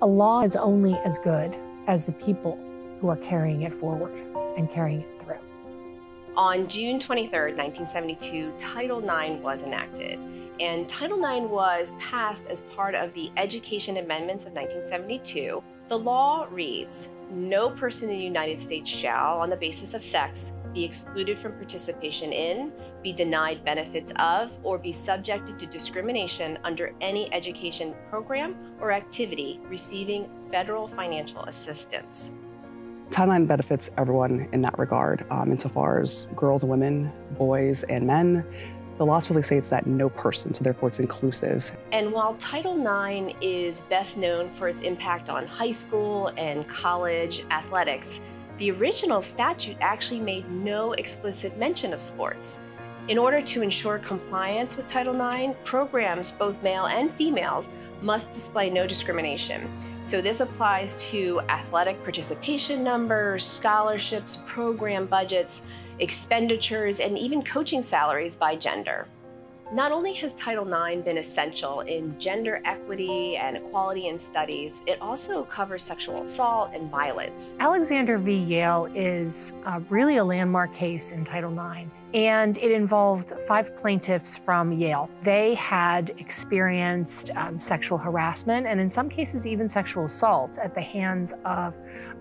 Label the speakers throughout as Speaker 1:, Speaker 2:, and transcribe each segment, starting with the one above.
Speaker 1: A law is only as good as the people who are carrying it forward and carrying it through.
Speaker 2: On June 23rd, 1972, Title IX was enacted. And Title IX was passed as part of the Education Amendments of 1972. The law reads, "No person in the United States shall, on the basis of sex, be excluded from participation in, be denied benefits of, or be subjected to discrimination under any education program or activity receiving federal financial assistance."
Speaker 3: Title IX benefits everyone in that regard, insofar as girls and women, boys and men. The law specifically states that no person, so therefore it's inclusive.
Speaker 2: And while Title IX is best known for its impact on high school and college athletics, the original statute actually made no explicit mention of sports. In order to ensure compliance with Title IX, programs, both male and females, must display no discrimination. So this applies to athletic participation numbers, scholarships, program budgets, expenditures, and even coaching salaries by gender. Not only has Title IX been essential in gender equity and equality in studies, it also covers sexual assault and violence.
Speaker 1: Alexander v. Yale is really a landmark case in Title IX, and it involved 5 plaintiffs from Yale. They had experienced sexual harassment and in some cases even sexual assault at the hands of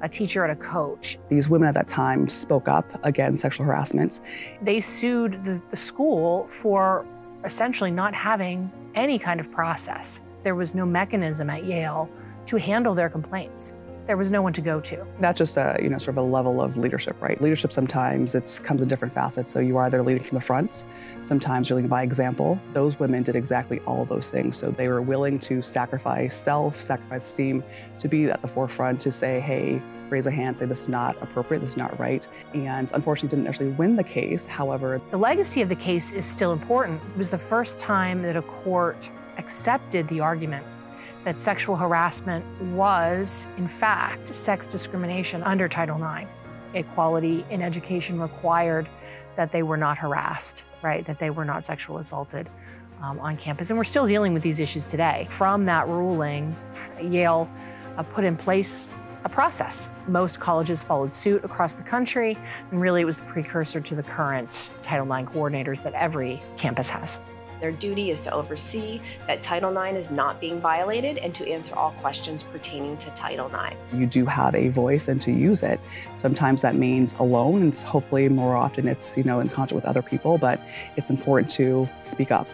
Speaker 1: a teacher and a coach.
Speaker 3: These women at that time spoke up against sexual harassment.
Speaker 1: They sued the school for essentially not having any kind of process. There was no mechanism at Yale to handle their complaints. There was no one to go to.
Speaker 3: That's just sort of a level of leadership, right? Leadership sometimes comes in different facets. So you are either leading from the front, sometimes you're leading by example. Those women did exactly all of those things. So they were willing to sacrifice self, sacrifice esteem, to be at the forefront, to say, hey, raise a hand, say this is not appropriate, this is not right. And unfortunately didn't actually win the case. However,
Speaker 1: the legacy of the case is still important. It was the first time that a court accepted the argument that sexual harassment was, in fact, sex discrimination under Title IX. Equality in education required that they were not harassed, right? That they were not sexually assaulted on campus. And we're still dealing with these issues today. From that ruling, Yale put in place a process. Most colleges followed suit across the country, and really it was the precursor to the current Title IX coordinators that every campus has.
Speaker 2: Their duty is to oversee that Title IX is not being violated and to answer all questions pertaining to Title IX.
Speaker 3: You do have a voice and to use it. Sometimes that means alone, and hopefully more often it's in concert with other people, but it's important to speak up.